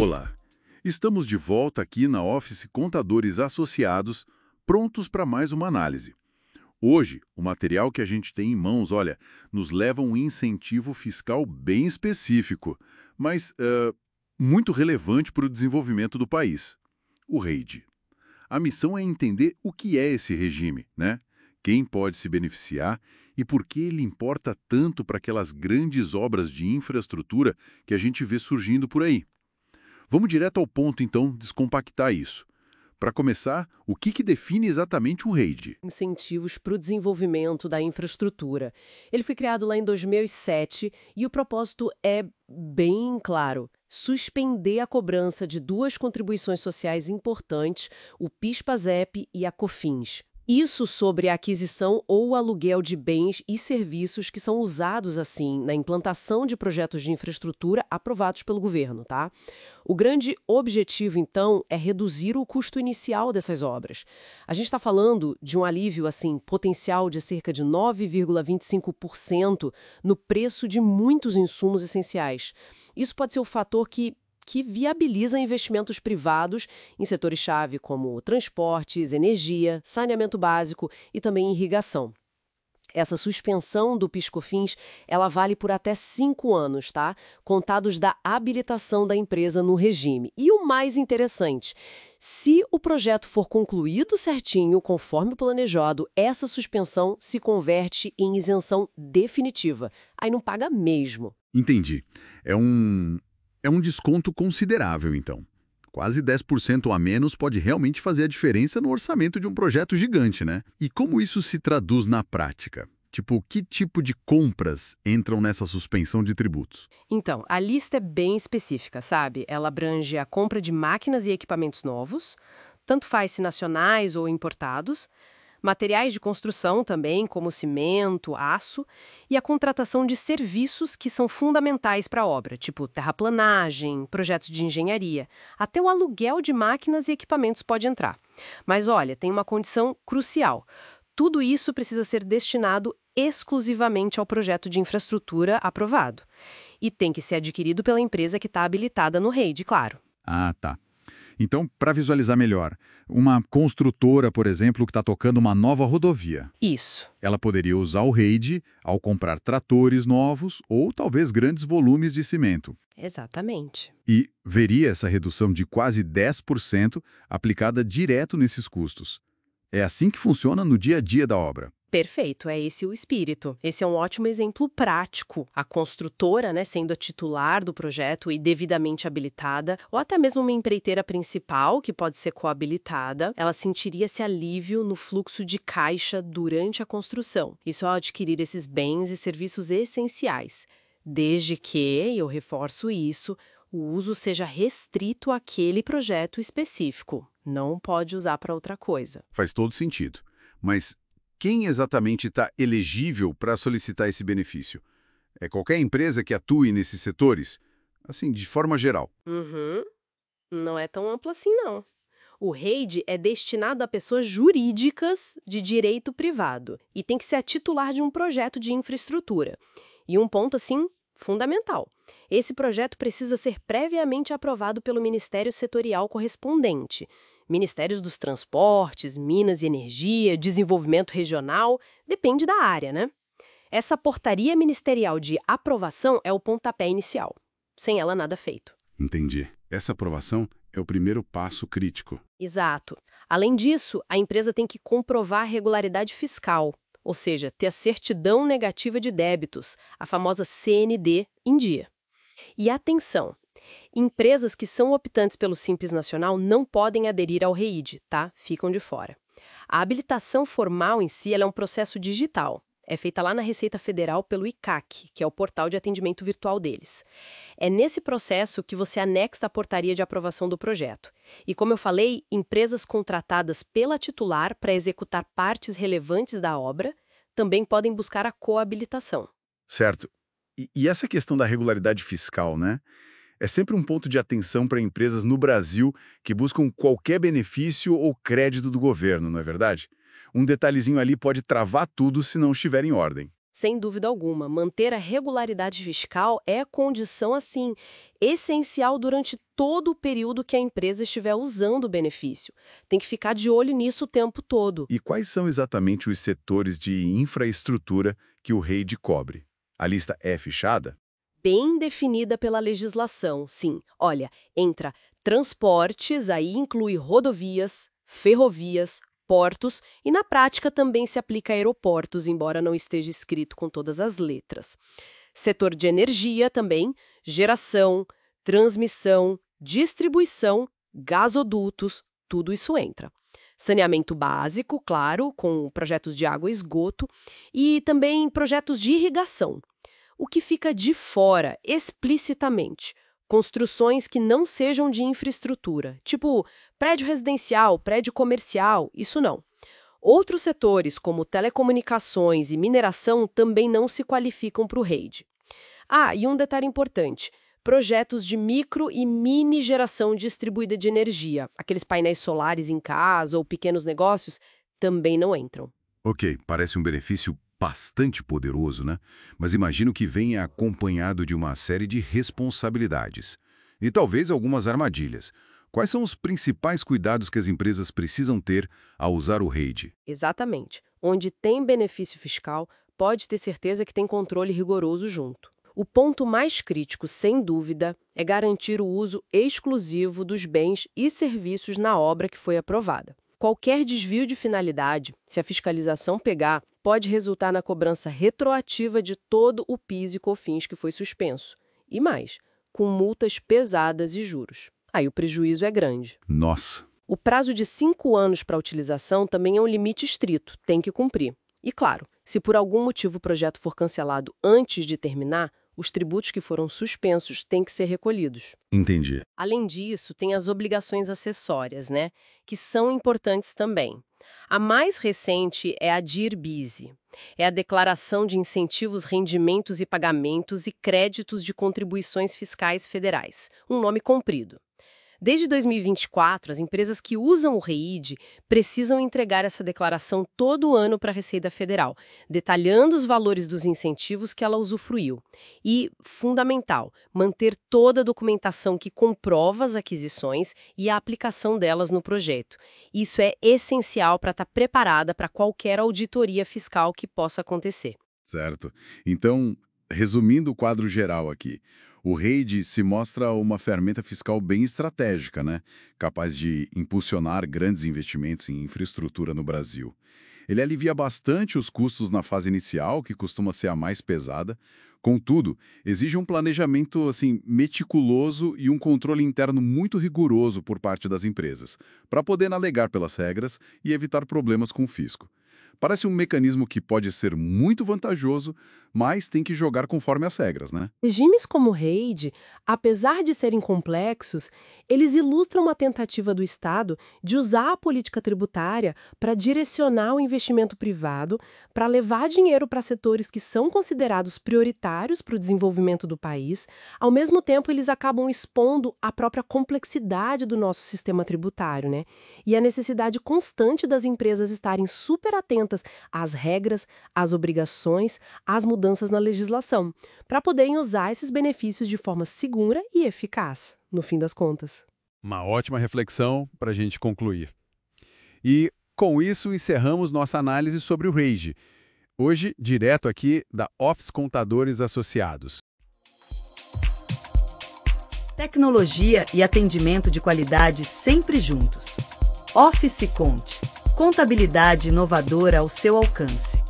Olá, estamos de volta aqui na Office Contadores Associados, prontos para mais uma análise. Hoje, o material que a gente tem em mãos, olha, nos leva a um incentivo fiscal bem específico, mas muito relevante para o desenvolvimento do país. O REID. A missão é entender o que é esse regime, né? Quem pode se beneficiar e por que ele importa tanto para aquelas grandes obras de infraestrutura que a gente vê surgindo por aí. Vamos direto ao ponto, então, descompactar isso. Para começar, o que define exatamente o REID? Incentivos para o desenvolvimento da infraestrutura. Ele foi criado lá em 2007 e o propósito é bem claro: suspender a cobrança de duas contribuições sociais importantes, o PIS/PASEP e a COFINS. Isso sobre a aquisição ou aluguel de bens e serviços que são usados, assim, na implantação de projetos de infraestrutura aprovados pelo governo, tá? O grande objetivo, então, é reduzir o custo inicial dessas obras. A gente está falando de um alívio, assim, potencial de cerca de 9,25% no preço de muitos insumos essenciais. Isso pode ser o fator que viabiliza investimentos privados em setores-chave como transportes, energia, saneamento básico e também irrigação. Essa suspensão do PIS/COFINS, ela vale por até 5 anos, tá? Contados da habilitação da empresa no regime. E o mais interessante, se o projeto for concluído certinho, conforme planejado, essa suspensão se converte em isenção definitiva. Aí não paga mesmo. Entendi. É um desconto considerável, então. Quase 10% a menos pode realmente fazer a diferença no orçamento de um projeto gigante, né? E como isso se traduz na prática? Tipo, que tipo de compras entram nessa suspensão de tributos? Então, a lista é bem específica, sabe? Ela abrange a compra de máquinas e equipamentos novos, tanto faz se nacionais ou importados, materiais de construção também, como cimento, aço, e a contratação de serviços que são fundamentais para a obra, tipo terraplanagem, projetos de engenharia. Até o aluguel de máquinas e equipamentos pode entrar. Mas olha, tem uma condição crucial. Tudo isso precisa ser destinado exclusivamente ao projeto de infraestrutura aprovado. E tem que ser adquirido pela empresa que está habilitada no REID, claro. Ah, tá. Então, para visualizar melhor, uma construtora, por exemplo, que está tocando uma nova rodovia, Isso. ela poderia usar o REID ao comprar tratores novos ou talvez grandes volumes de cimento. Exatamente. E veria essa redução de quase 10% aplicada direto nesses custos. É assim que funciona no dia a dia da obra. Perfeito, é esse o espírito. Esse é um ótimo exemplo prático. A construtora, né, sendo a titular do projeto e devidamente habilitada, ou até mesmo uma empreiteira principal, que pode ser coabilitada, ela sentiria esse alívio no fluxo de caixa durante a construção. Isso ao adquirir esses bens e serviços essenciais. Desde que, e eu reforço isso, o uso seja restrito àquele projeto específico. Não pode usar para outra coisa. Faz todo sentido. Mas quem exatamente está elegível para solicitar esse benefício? É qualquer empresa que atue nesses setores? Assim, de forma geral. Uhum. Não é tão amplo assim, não. O REID é destinado a pessoas jurídicas de direito privado e tem que ser a titular de um projeto de infraestrutura. E um ponto, assim, fundamental. Esse projeto precisa ser previamente aprovado pelo Ministério Setorial correspondente. Ministérios dos Transportes, Minas e Energia, Desenvolvimento Regional, depende da área, né? Essa portaria ministerial de aprovação é o pontapé inicial. Sem ela, nada feito. Entendi. Essa aprovação é o primeiro passo crítico. Exato. Além disso, a empresa tem que comprovar a regularidade fiscal, ou seja, ter a certidão negativa de débitos, a famosa CND, em dia. E atenção, empresas que são optantes pelo Simples Nacional não podem aderir ao REID, tá? Ficam de fora. A habilitação formal em si ela é um processo digital. É feita lá na Receita Federal pelo ICAC, que é o portal de atendimento virtual deles. É nesse processo que você anexa a portaria de aprovação do projeto. E como eu falei, empresas contratadas pela titular para executar partes relevantes da obra também podem buscar a coabilitação. Certo. E essa questão da regularidade fiscal, né? É sempre um ponto de atenção para empresas no Brasil que buscam qualquer benefício ou crédito do governo, não é verdade? Um detalhezinho ali pode travar tudo se não estiver em ordem. Sem dúvida alguma, manter a regularidade fiscal é condição, assim, essencial durante todo o período que a empresa estiver usando o benefício. Tem que ficar de olho nisso o tempo todo. E quais são exatamente os setores de infraestrutura que o REID cobre? A lista é fechada? Bem definida pela legislação, sim. Olha, entra transportes, aí inclui rodovias, ferrovias, portos e na prática também se aplica a aeroportos, embora não esteja escrito com todas as letras. Setor de energia também, geração, transmissão, distribuição, gasodutos, tudo isso entra. Saneamento básico, claro, com projetos de água e esgoto, e também projetos de irrigação. O que fica de fora, explicitamente, construções que não sejam de infraestrutura, tipo prédio residencial, prédio comercial, isso não. Outros setores, como telecomunicações e mineração, também não se qualificam para o REID. Ah, e um detalhe importante, projetos de micro e mini geração distribuída de energia, aqueles painéis solares em casa ou pequenos negócios, também não entram. Ok, parece um benefício bastante poderoso, né? Mas imagino que venha acompanhado de uma série de responsabilidades. E talvez algumas armadilhas. Quais são os principais cuidados que as empresas precisam ter ao usar o REID? Exatamente. Onde tem benefício fiscal, pode ter certeza que tem controle rigoroso junto. O ponto mais crítico, sem dúvida, é garantir o uso exclusivo dos bens e serviços na obra que foi aprovada. Qualquer desvio de finalidade, se a fiscalização pegar, pode resultar na cobrança retroativa de todo o PIS e COFINS que foi suspenso. E mais, com multas pesadas e juros. Aí o prejuízo é grande. Nossa! O prazo de 5 anos para a utilização também é um limite estrito, tem que cumprir. E claro, se por algum motivo o projeto for cancelado antes de terminar, os tributos que foram suspensos têm que ser recolhidos. Entendi. Além disso, tem as obrigações acessórias, né? Que são importantes também. A mais recente é a DIR-BISE. É a Declaração de Incentivos, Rendimentos e Pagamentos e Créditos de Contribuições Fiscais Federais. Um nome comprido. Desde 2024, as empresas que usam o REID precisam entregar essa declaração todo ano para a Receita Federal, detalhando os valores dos incentivos que ela usufruiu. E, fundamental, manter toda a documentação que comprova as aquisições e a aplicação delas no projeto. Isso é essencial para estar preparada para qualquer auditoria fiscal que possa acontecer. Certo. Então, resumindo o quadro geral aqui, o REID se mostra uma ferramenta fiscal bem estratégica, né? Capaz de impulsionar grandes investimentos em infraestrutura no Brasil. Ele alivia bastante os custos na fase inicial, que costuma ser a mais pesada. Contudo, exige um planejamento meticuloso e um controle interno muito rigoroso por parte das empresas, para poder navegar pelas regras e evitar problemas com o fisco. Parece um mecanismo que pode ser muito vantajoso, mas tem que jogar conforme as regras, né? Regimes como o REID, apesar de serem complexos, eles ilustram uma tentativa do Estado de usar a política tributária para direcionar o investimento privado, para levar dinheiro para setores que são considerados prioritários para o desenvolvimento do país. Ao mesmo tempo, eles acabam expondo a própria complexidade do nosso sistema tributário, né? E a necessidade constante das empresas estarem super atentas às regras, às obrigações, às mudanças na legislação, para poderem usar esses benefícios de forma segura e eficaz, no fim das contas. Uma ótima reflexão para a gente concluir. E, com isso, encerramos nossa análise sobre o REID. Hoje, direto aqui da Office Contadores Associados. Tecnologia e atendimento de qualidade sempre juntos. Office Conte. Contabilidade inovadora ao seu alcance.